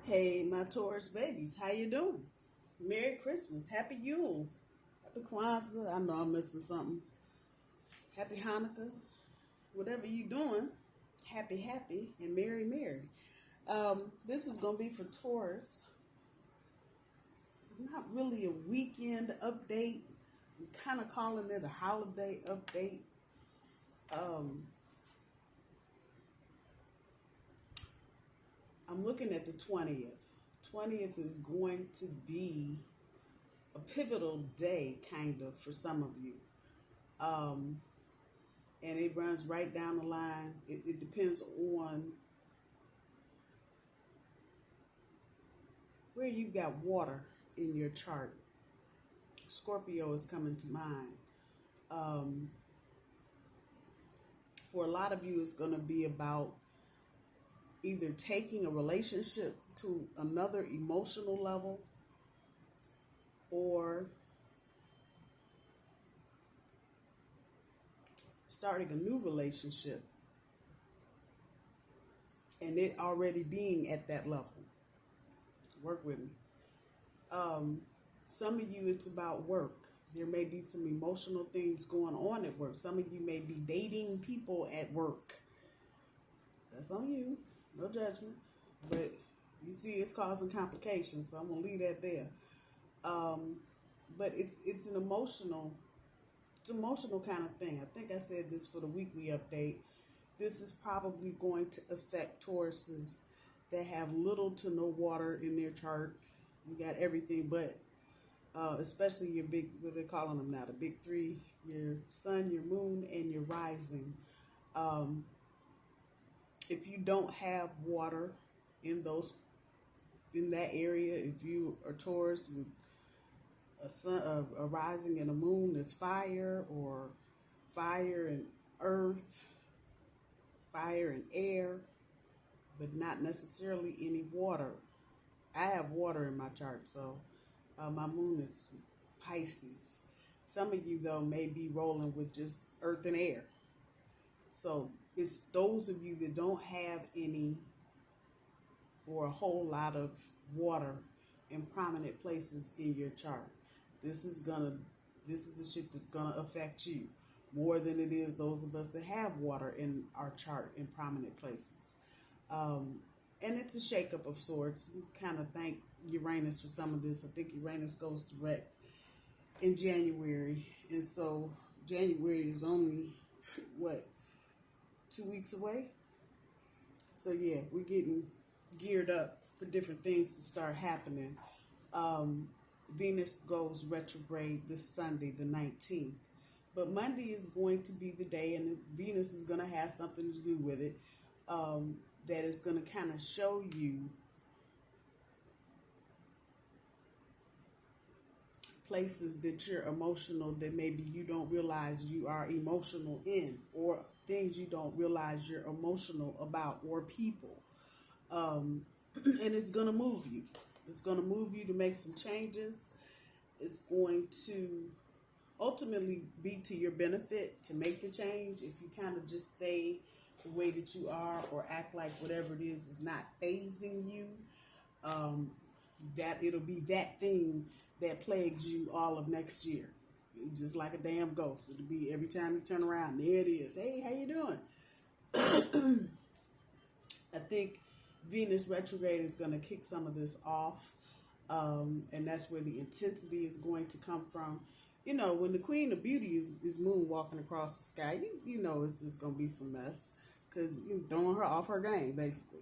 Hey, my Taurus babies, how you doing? Merry Christmas, Happy Yule, Happy Kwanzaa. I know I'm missing something. Happy Hanukkah, whatever you doing. Happy, and merry. This is gonna be for Taurus. Not really a weekend update. I'm kind of calling it a holiday update. I'm looking at the 20th. 20th is going to be a pivotal day, kind of, for some of you. And it runs right down the line. It depends on where you've got water in your chart. Scorpio is coming to mind. For a lot of you, it's going to be about either taking a relationship to another emotional level or starting a new relationship and it already being at that level. Work with me. Some of you, it's about work. There may be some emotional things going on at work. Some of you may be dating people at work. That's on you. No judgment. But you see it's causing complications, so I'm going to leave that there. But it's an emotional kind of thing. I think I said this for the weekly update. This is probably going to affect Tauruses that have little to no water in their chart. You got everything but, especially your big, what they're calling them now, the big three, your sun, your moon, and your rising. If you don't have water in that area, if you are Taurus with a sun, a rising and a moon that's fire, or fire and earth, fire and air, but not necessarily any water. I have water in my chart, so my moon is Pisces. Some of you, though, may be rolling with just earth and air. So it's those of you that don't have any or a whole lot of water in prominent places in your chart. This is the shit that's gonna affect you more than it is those of us that have water in our chart in prominent places. And it's a shakeup of sorts. You kind of thank Uranus for some of this. I think Uranus goes direct in January, and so January is only 2 weeks away. So yeah, we're getting geared up for different things to start happening. Venus goes retrograde this Sunday, the 19th. But Monday is going to be the day, and Venus is going to have something to do with it, that is going to kind of show you places that you're emotional that maybe you don't realize you are emotional in, or things you don't realize you're emotional about, or people. And it's going to move you. It's going to move you to make some changes. It's going to ultimately be to your benefit to make the change. If you kind of just stay the way that you are, or act like whatever it is not phasing you, that it'll be that thing that plagues you all of next year. It's just like a damn ghost. It'll be every time you turn around, there it is. Hey, how you doing? I think Venus retrograde is going to kick some of this off, and that's where the intensity is going to come from. You know, when the Queen of Beauty is moonwalking across the sky, you know it's just going to be some mess, because you're throwing her off her game, basically.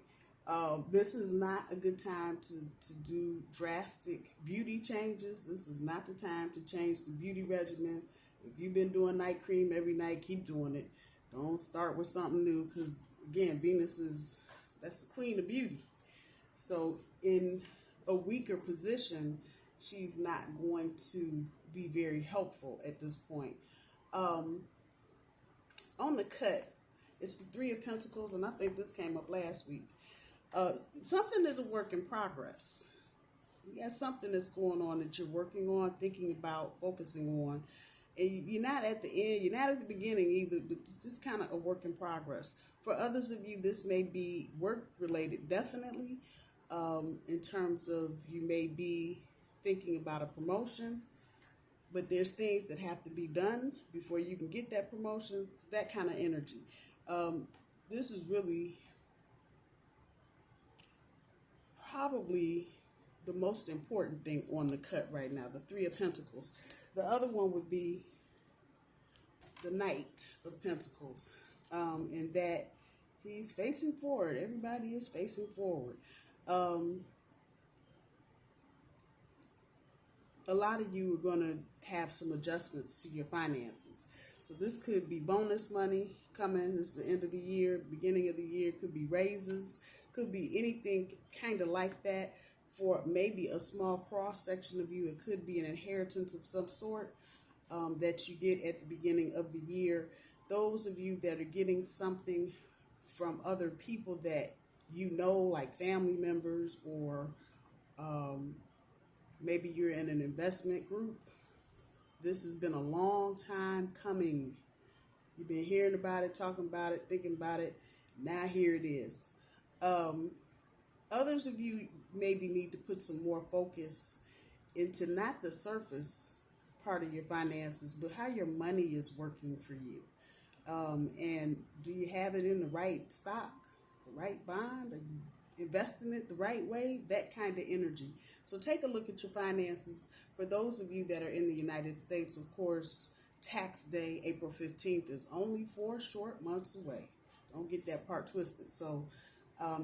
This is not a good time to do drastic beauty changes. This is not the time to change the beauty regimen. If you've been doing night cream every night, keep doing it. Don't start with something new, because, again, Venus that's the Queen of Beauty. So in a weaker position, she's not going to be very helpful at this point. On the cut, it's the Three of Pentacles, and I think this came up last week. Something is a work in progress. You got something that's going on that you're working on, thinking about, focusing on. And you're not at the end, you're not at the beginning either, but it's just kind of a work in progress. For others of you, this may be work related, definitely. in terms of you may be thinking about a promotion, but there's things that have to be done before you can get that promotion, that kind of energy. This is really probably the most important thing on the cut right now, the Three of Pentacles. The other one would be the Knight of Pentacles, and that he's facing forward. Everybody is facing forward. A lot of you are going to have some adjustments to your finances. So this could be bonus money coming. This is the end of the year, beginning of the year. Could be raises. Could be anything kind of like that for maybe a small cross section of you. It could be an inheritance of some sort that you get at the beginning of the year. Those of you that are getting something from other people that you know, like family members, or maybe you're in an investment group. This has been a long time coming. You've been hearing about it, talking about it, thinking about it. Now here it is. Others of you maybe need to put some more focus into not the surface part of your finances, but how your money is working for you. And do you have it in the right stock, the right bond? Are you investing it the right way? That kind of energy. So take a look at your finances. For those of you that are in the United States, of course, tax day, April 15th, is only 4 short months away. Don't get that part twisted. So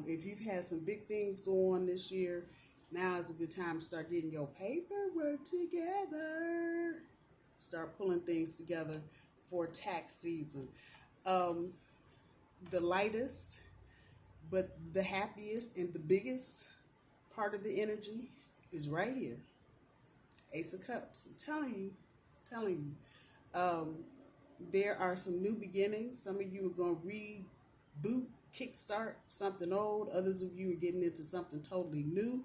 if you've had some big things go on this year, now is a good time to start getting your paperwork together. Start pulling things together for tax season. The lightest, but the happiest and the biggest part of the energy is right here. Ace of Cups. I'm telling you. There are some new beginnings. Some of you are going to reboot, kickstart something old. Others of you are getting into something totally new.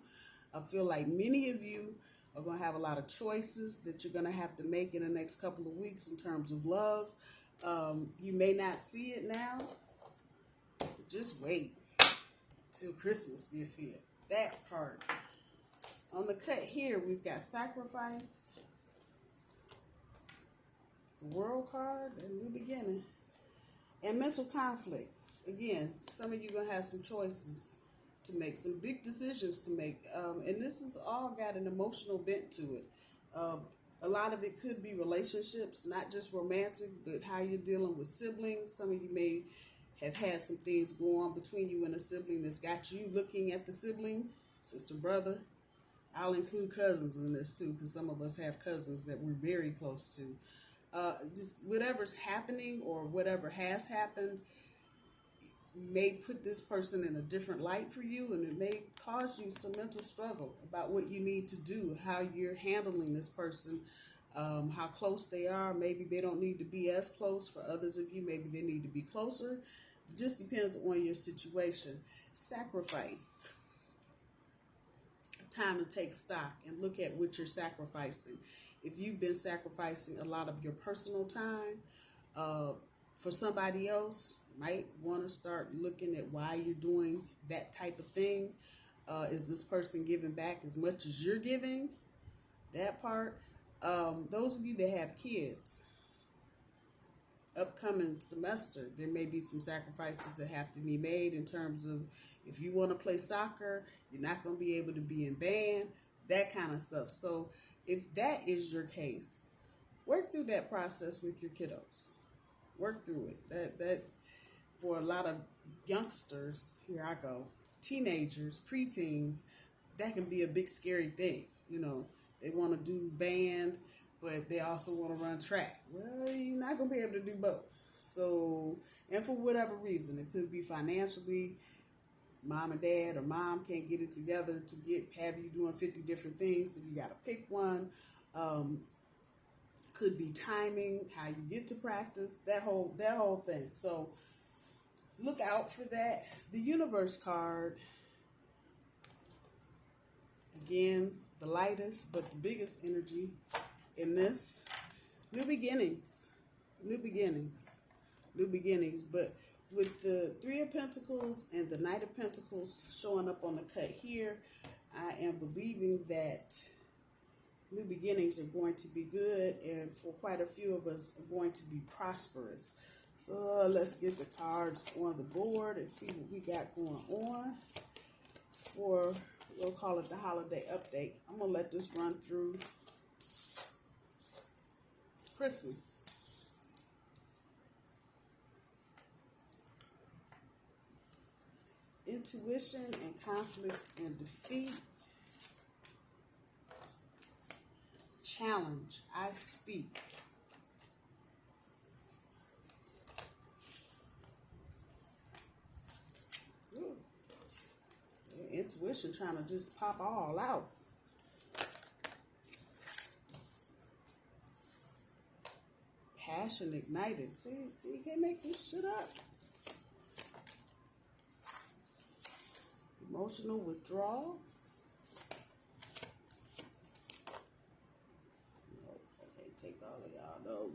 I feel like many of you are going to have a lot of choices that you're going to have to make in the next couple of weeks in terms of love. You may not see it now. Just wait till Christmas gets here. That part. On the cut here, we've got sacrifice, the World card, a new beginning, and mental conflict. Again, some of you are going to have some choices to make, some big decisions to make. And this has all got an emotional bent to it. A lot of it could be relationships, not just romantic, but how you're dealing with siblings. Some of you may have had some things go on between you and a sibling that's got you looking at the sibling, sister, brother. I'll include cousins in this too, because some of us have cousins that we're very close to. Just whatever's happening or whatever has happened may put this person in a different light for you, and it may cause you some mental struggle about what you need to do, how you're handling this person, how close they are. Maybe they don't need to be as close. For others of you, maybe they need to be closer. It just depends on your situation. Sacrifice. Time to take stock and look at what you're sacrificing. If you've been sacrificing a lot of your personal time for somebody else, might want to start looking at why you're doing that type of thing. Is this person giving back as much as you're giving? That part. Those of you that have kids, upcoming semester, there may be some sacrifices that have to be made in terms of if you want to play soccer, you're not going to be able to be in band, that kind of stuff. So if that is your case, work through that process with your kiddos. Work through it. That for a lot of youngsters, here I go, teenagers, preteens, that can be a big scary thing. You know, they want to do band, but they also want to run track. Well, you're not going to be able to do both. So, and for whatever reason, it could be financially, mom and dad or mom can't get it together to have you doing 50 different things, so you got to pick one. Could be timing, how you get to practice, that whole thing. So look out for that. The Universe card, again, the lightest but the biggest energy in this. New beginnings. But with the Three of Pentacles and the Knight of Pentacles showing up on the cut here, I am believing that new beginnings are going to be good, and for quite a few of us are going to be prosperous. So let's get the cards on the board and see what we got going on for, we'll call it the holiday update. I'm going to let this run through Christmas. Intuition and conflict and defeat. Challenge, I speak. Ooh. Intuition trying to just pop all out. Passion ignited. See, you can't make this shit up. Emotional withdrawal. No, I can't take all of y'all. No.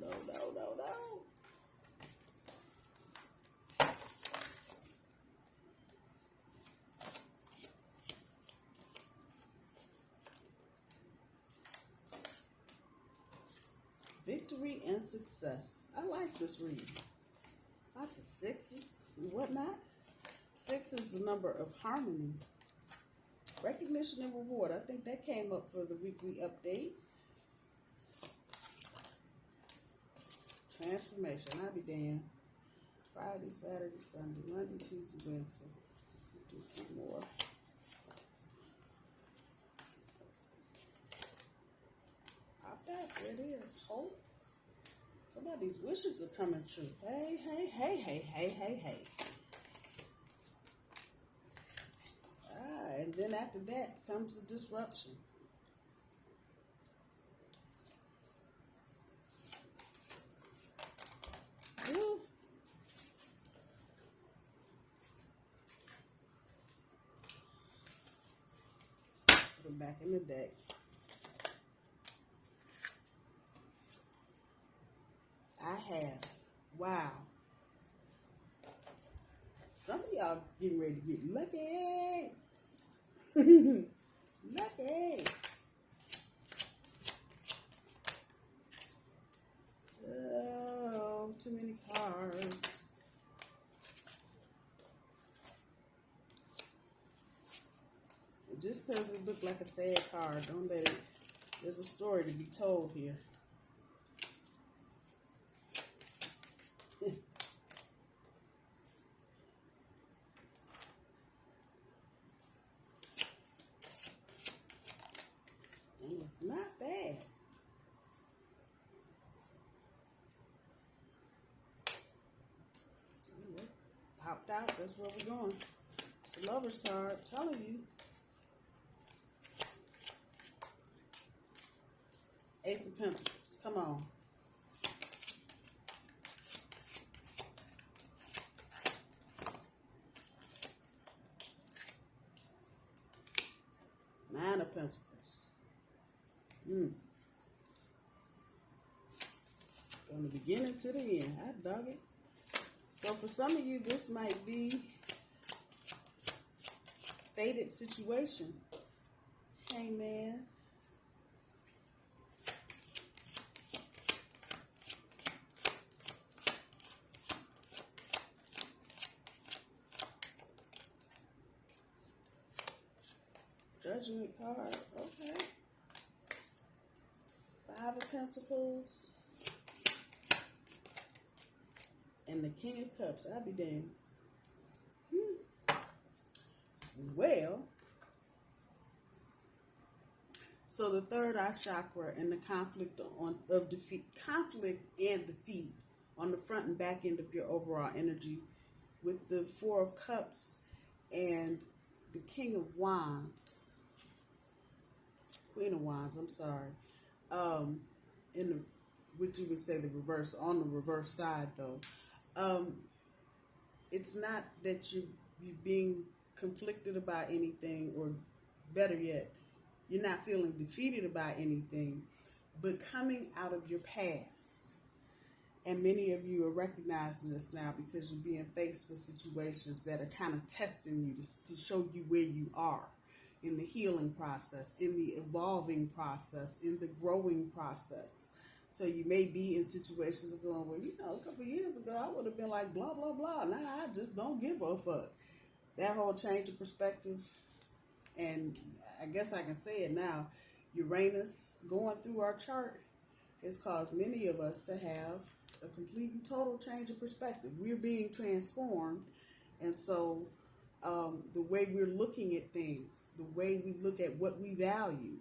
Victory and success. I like this reading. Lots of sixes and whatnot. Six is the number of harmony. Recognition and reward. I think that came up for the weekly update. Transformation. I'll be damned. Friday, Saturday, Sunday, Monday, Tuesday, Wednesday. Do a few more. Pop that. There it is. Hope. Somebody's wishes are coming true. Hey. And then after that comes the disruption. Woo. Put them back in the deck. I have. Wow. Some of y'all getting ready to get lucky. Lucky. Oh, too many cards. Just because it looked like a sad card, don't let it. There's a story to be told here. Not bad. Popped out. That's where we're going. It's the Lover's card. Telling you. Ace of Pentacles. Come on. Nine of Pentacles. From the beginning to the end. I dug it. So for some of you, this might be fated situation. Hey, man. Judgment card. Okay. Five of Pentacles. And the King of Cups. I'll be damned. Well, so the third eye chakra and the conflict and defeat on the front and back end of your overall energy, with the Four of Cups and the King of Wands, Queen of Wands. I'm sorry. In the, what you would say the reverse, on the reverse side though. It's not that you're being conflicted about anything, or better yet, you're not feeling defeated about anything, but coming out of your past And many of you are recognizing this now because you're being faced with situations that are kind of testing you to show you where you are in the healing process, in the evolving process, in the growing process. So you may be in situations of going, well, you know, a couple of years ago, I would have been like, blah, blah, blah. Now I just don't give a fuck. That whole change of perspective, and I guess I can say it now, Uranus going through our chart has caused many of us to have a complete and total change of perspective. We're being transformed, and so the way we're looking at things, the way we look at what we value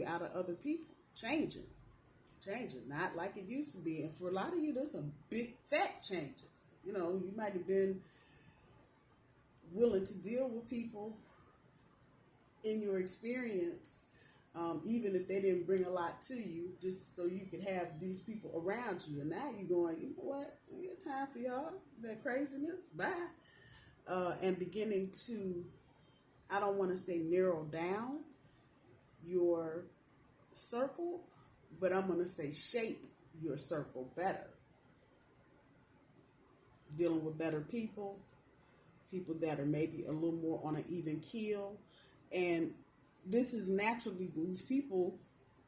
out of other people, changing, not like it used to be. And for a lot of you, there's some big fat changes. You know, you might have been willing to deal with people in your experience, even if they didn't bring a lot to you, just so you could have these people around you. And now you're going, you know what? I ain't got time for y'all, that craziness. Bye. And beginning to, I don't want to say narrow down your circle, but I'm going to say shape your circle better. Dealing with better people that are maybe a little more on an even keel. And this is naturally, these people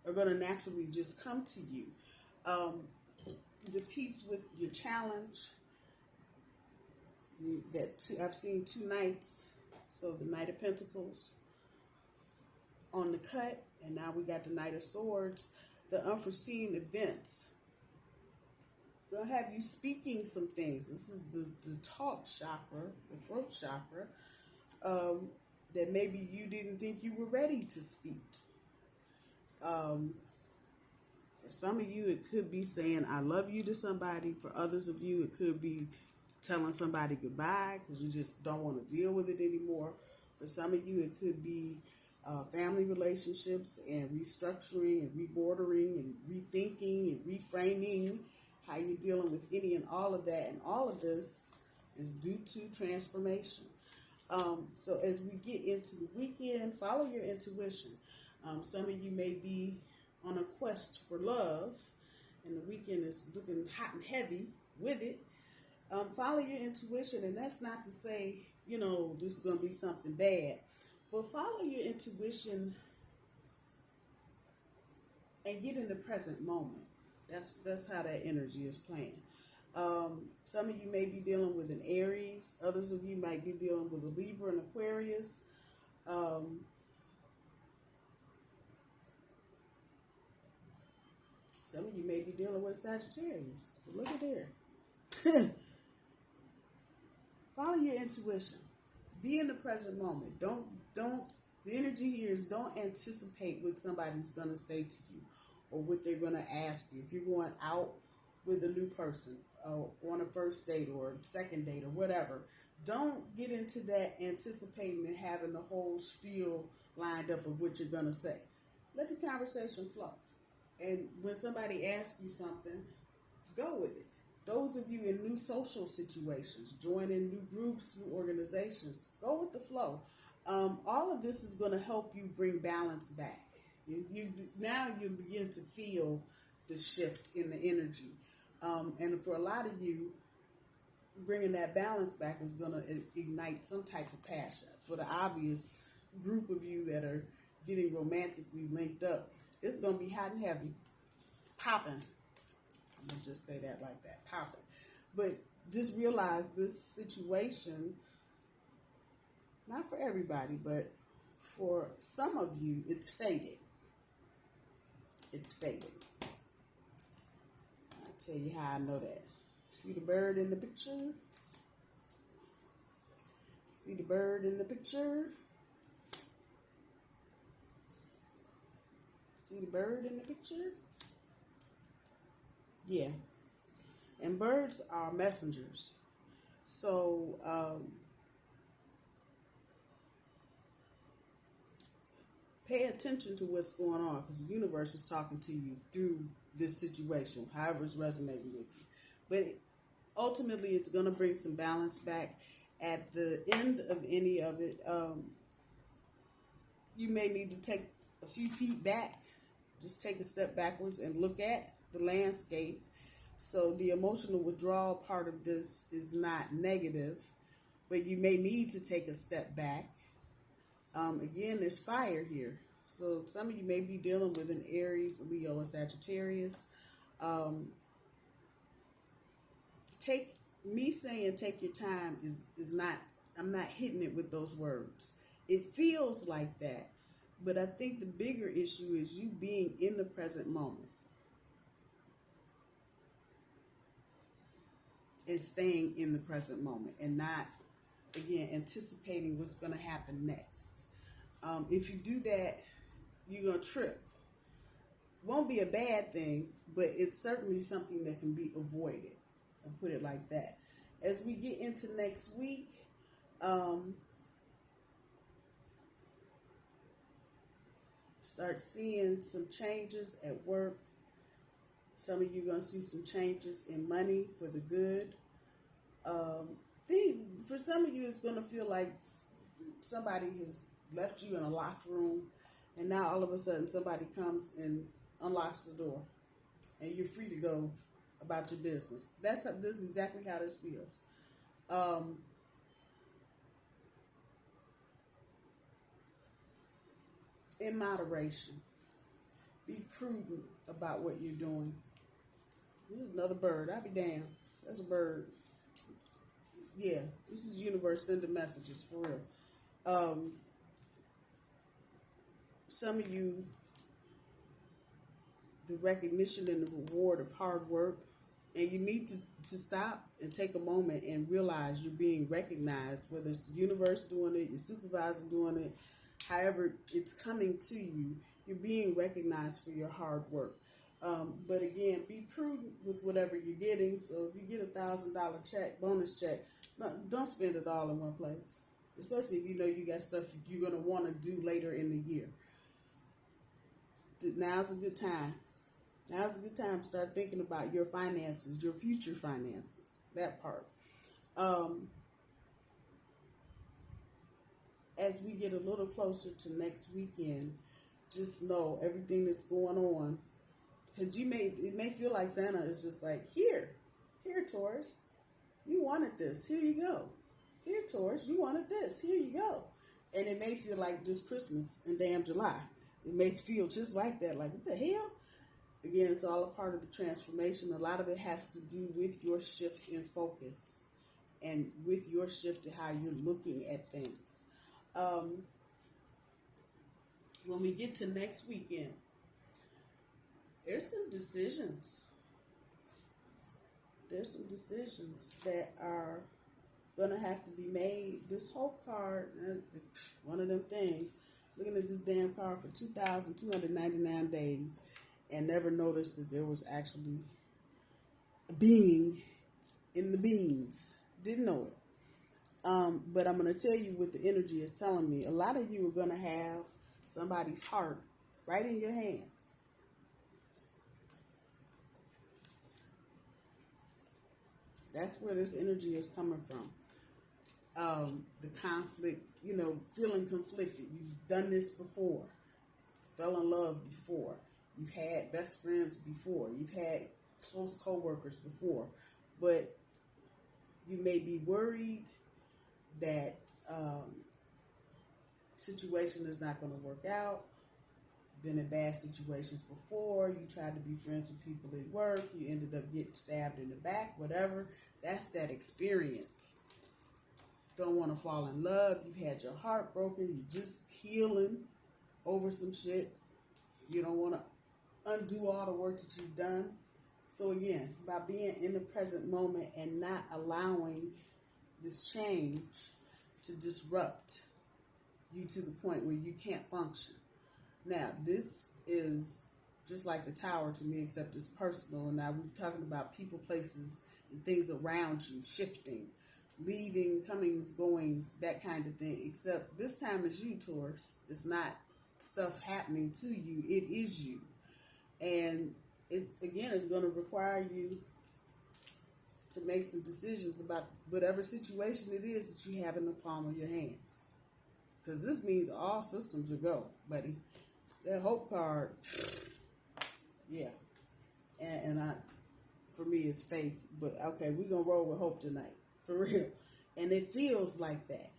are going to naturally just come to you. The piece with your challenge, I've seen 2 knights, so the Knight of Pentacles on the cut, and now we got the Knight of Swords. The unforeseen events, they'll have you speaking some things. This is the talk chakra, the throat chakra, that maybe you didn't think you were ready to speak. For some of you, it could be saying I love you to somebody. For others of you, it could be telling somebody goodbye because you just don't want to deal with it anymore. For some of you, it could be family relationships and restructuring and rebordering and rethinking and reframing how you're dealing with any and all of that. And all of this is due to transformation. So as we get into the weekend, follow your intuition. Some of you may be on a quest for love, and the weekend is looking hot and heavy with it. Follow your intuition, and that's not to say, you know, this is going to be something bad, but follow your intuition and get in the present moment. That's how that energy is playing. Some of you may be dealing with an Aries. Others of you might be dealing with a Libra and Aquarius. Some of you may be dealing with Sagittarius. But look at there. Follow your intuition. Be in the present moment. Don't. The energy here is don't anticipate what somebody's going to say to you or what they're going to ask you. If you're going out with a new person on a first date or second date or whatever, don't get into that anticipating and having the whole spiel lined up of what you're going to say. Let the conversation flow. And when somebody asks you something, go with it. Those of you in new social situations, joining new groups, new organizations, go with the flow. All of this is going to help you bring balance back. Now you begin to feel the shift in the energy. And for a lot of you, bringing that balance back is going to ignite some type of passion. For the obvious group of you that are getting romantically linked up, it's going to be hot and heavy, popping. I'm going to just say that like that, popping. But just realize this situation, not for everybody, but for some of you, it's faded. It's faded. I'll tell you how I know that. See the bird in the picture? See the bird in the picture? See the bird in the picture? Yeah. And birds are messengers. So, pay attention to what's going on because the universe is talking to you through this situation, however it's resonating with you. But ultimately, it's going to bring some balance back. At the end of any of it, you may need to take a few feet back. Just take a step backwards and look at the landscape So the emotional withdrawal part of this is not negative, but you may need to take a step back. Again, there's fire here. So some of you may be dealing with an Aries, Leo, or Sagittarius. Take your time is not, I'm not hitting it with those words. It feels like that, but I think the bigger issue is you being in the present moment and staying in the present moment and not, again, anticipating what's going to happen next. If you do that, you're going to trip. Won't be a bad thing, but it's certainly something that can be avoided. I'll put it like that. As we get into next week, start seeing some changes at work. Some of you are going to see some changes in money for the good. For some of you, it's going to feel like somebody has left you in a locked room, and now all of a sudden somebody comes and unlocks the door, and you're free to go about your business. This is exactly how this feels. In moderation. Be prudent about what you're doing. This is another bird. I'll be damned. That's a bird. Yeah, this is universe sending messages for real. Some of you, the recognition and the reward of hard work, and you need to stop and take a moment and realize you're being recognized, whether it's the universe doing it, your supervisor doing it, however it's coming to you, you're being recognized for your hard work. But again, be prudent with whatever you're getting. So if you get $1,000 check, bonus check, don't spend it all in one place, especially if you know you got stuff you're going to want to do later in the year. Now's a good time. Now's a good time to start thinking about your finances, your future finances, that part. As we get a little closer to next weekend, just know everything that's going on, because it may feel like Santa is just like, here, Taurus, you wanted this, here you go. Here, Taurus, you wanted this, here you go. And it may feel like just Christmas in damn July. It may feel just like that, like, what the hell? Again, it's all a part of the transformation. A lot of it has to do with your shift in focus and with your shift to how you're looking at things. When we get to next weekend, there's some decisions. There's some decisions that are going to have to be made. This hope card, one of them things, looking at this damn card for 2,299 days and never noticed that there was actually a being in the beans. Didn't know it. But I'm going to tell you what the energy is telling me. A lot of you are going to have somebody's heart right in your hands. That's where this energy is coming from. The conflict, feeling conflicted. You've done this before. Fell in love before. You've had best friends before. You've had close co-workers before. But you may be worried that situation is not going to work out. Been in bad situations before. You tried to be friends with people at work. You ended up getting stabbed in the back, whatever. That's that experience. Don't want to fall in love. You've had your heart broken. You're just healing over some shit. You don't want to undo all the work that you've done. So again, it's about being in the present moment and not allowing this change to disrupt you to the point where you can't function. Now, this is just like the tower to me, except it's personal. And now we're talking about people, places, and things around you shifting, leaving, comings, goings, that kind of thing. Except this time it's you, Taurus. It's not stuff happening to you. It is you. And it, again, is going to require you to make some decisions about whatever situation it is that you have in the palm of your hands. Because this means all systems are go, buddy. That hope card, yeah. And for me is faith. But okay, we're going to roll with hope tonight. For real. And it feels like that.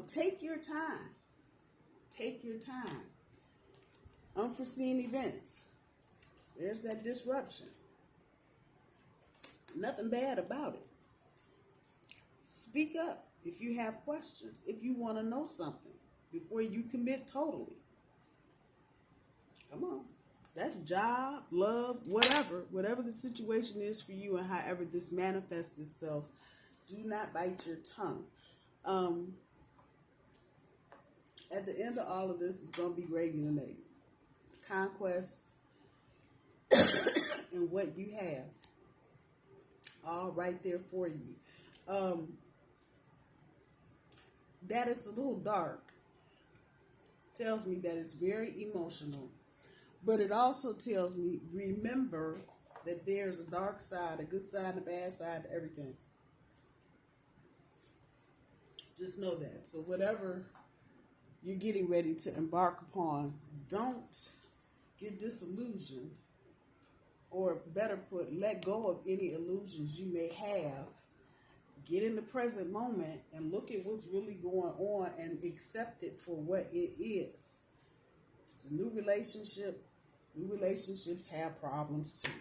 Take your time. Take your time. Unforeseen events. There's that disruption. Nothing bad about it. Speak up if you have questions, if you want to know something before you commit totally. Come on. That's job, love, whatever the situation is for you and however this manifests itself. Do not bite your tongue. At the end of all of this, it's going to be gravy tonight. Conquest and what you have. All right there for you. That it's a little dark tells me that it's very emotional. But it also tells me, remember that there's a dark side, a good side, and a bad side to everything. Just know that. So whatever you're getting ready to embark upon, don't get disillusioned, or better put, let go of any illusions you may have. Get in the present moment and look at what's really going on and accept it for what it is. It's a new relationship. New relationships have problems too.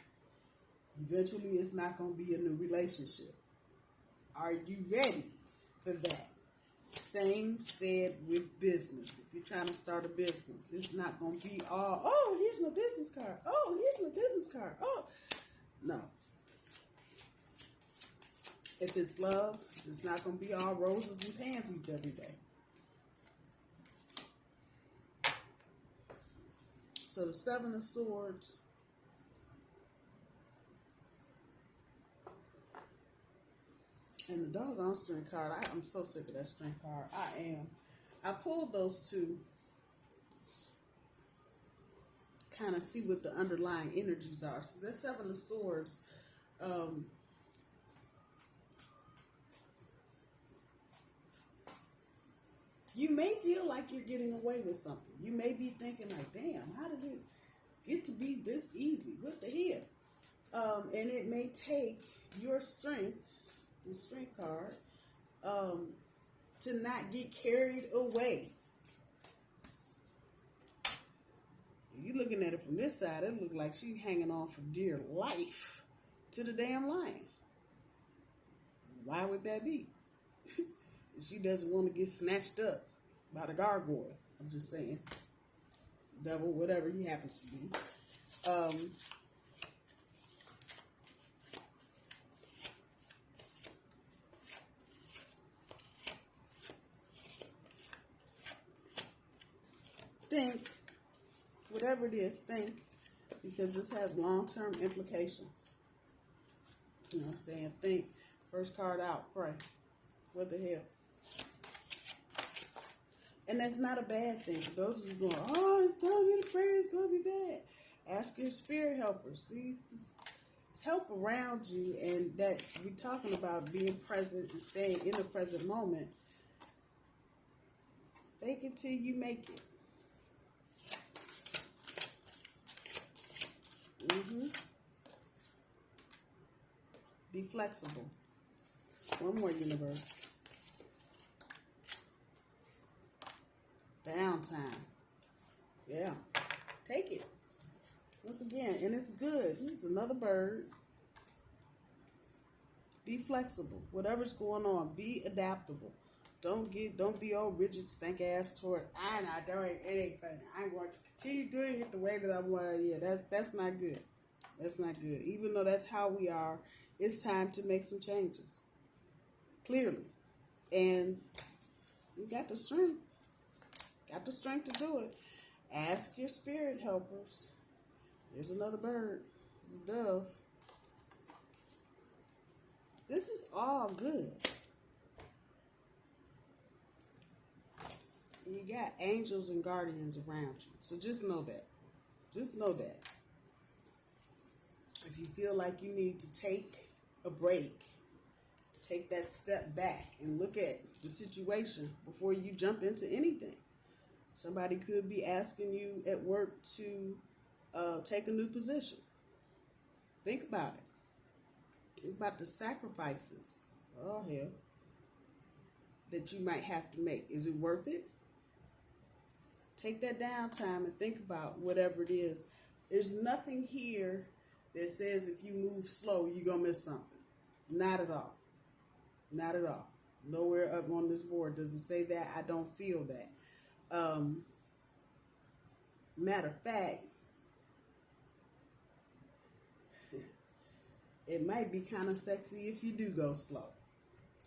Eventually, it's not going to be a new relationship. Are you ready for that? Same said with business. If you're trying to start a business, it's not going to be all, oh, here's my business card. Oh, here's my business card. Oh, no. If it's love, it's not going to be all roses and pansies every day. So the Seven of Swords. And the doggone strength card. I'm so sick of that strength card. I am. I pulled those two. Kind of see what the underlying energies are. So the Seven of Swords. You may feel like you're getting away with something. You may be thinking like, damn, how did it get to be this easy? What the hell? And it may take your strength, the strength card, to not get carried away. You looking at it from this side, it look like she's hanging on for dear life to the damn lion. Why would that be? She doesn't want to get snatched up by the gargoyle. I'm just saying. Devil, whatever he happens to be. Think, whatever it is, think, because this has long-term implications. You know what I'm saying? Think. First card out, pray. What the hell? And that's not a bad thing. For those of you going, oh, it's telling me the prayer is going to be bad. Ask your spirit helpers. See, it's help around you, and that we're talking about being present and staying in the present moment. Fake it till you make it. Be flexible. One more, universe. Downtime. Yeah. Take it. Once again, and it's good. It's another bird. Be flexible. Whatever's going on, be adaptable. Don't be all rigid, stank ass toward, I'm not doing anything. I'm going to continue doing it the way that I want. Yeah, that's not good. That's not good. Even though that's how we are, it's time to make some changes. Clearly. And you got the strength. Got the strength to do it. Ask your spirit helpers. There's another bird. It's a dove. This is all good. You got angels and guardians around you. So just know that. Just know that. If you feel like you need to take a break, take that step back and look at the situation before you jump into anything. Somebody could be asking you at work to take a new position. Think about it. It's about the sacrifices. Oh, hell. That you might have to make. Is it worth it? Take that downtime and think about whatever it is. There's nothing here that says if you move slow, you're going to miss something. Not at all. Not at all. Nowhere up on this board does it say that. I don't feel that. Matter of fact, it might be kind of sexy if you do go slow.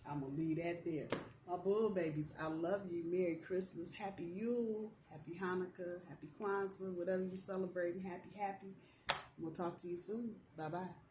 I'm going to leave that there. My bull babies, I love you. Merry Christmas. Happy Yule. Happy Hanukkah. Happy Kwanzaa. Whatever you're celebrating. Happy. We'll talk to you soon. Bye-bye.